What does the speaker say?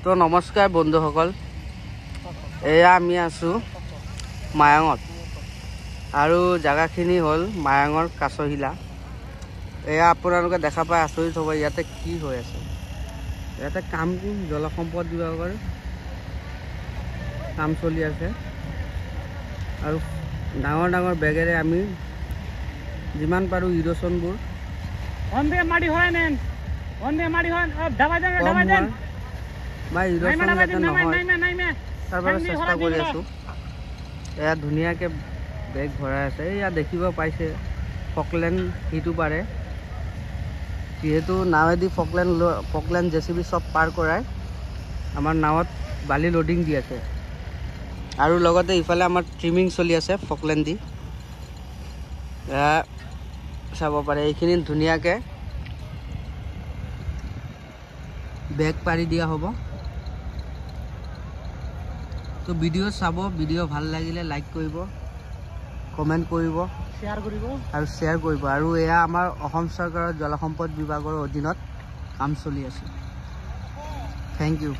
তো নমস্কাৰ বন্ধুসকল, এয়া আমি আছোঁ মায়াঙত আৰু জাগাখিনি হ'ল মায়াঙৰ কাছহিলা। এয়া আপোনালোকে দেখা পাই আচৰিত হ'ব ইয়াতে কি হৈ আছে। ইয়াতে কাম জলসম্পদ বিভাগৰ কাম চলি আছে আৰু ডাঙৰ ডাঙৰ বেগেৰে আমি যিমান পাৰোঁ ইৰ'চনবোৰ বা ইৰ'চন যাতে নহয় তাৰ বাবে চেষ্টা কৰি আছোঁ। এয়া ধুনীয়াকৈ বেগ ভৰাই আছে। এয়া দেখিব পাইছে ফকলেণ্ড সিটো পাৰে, যিহেতু নাৱেদি ফকলেণ্ড JCB চব পাৰ কৰাই আমাৰ নাৱত বালি লোডিং দি আছে আৰু লগতে ইফালে আমাৰ ট্ৰিমিং চলি আছে ফকলেণ্ড দি। এয়া চাব পাৰে, এইখিনি ধুনীয়াকৈ বেগ পাৰি দিয়া হ'ব। তো ভিডিঅ' চাব, ভিডিঅ' ভাল লাগিলে লাইক কৰিব, কমেণ্ট কৰিব, আৰু শ্বেয়াৰ কৰিব। আৰু এয়া আমাৰ অসম চৰকাৰৰ জলসম্পদ বিভাগৰ অধীনত কাম চলি আছে। Thank U.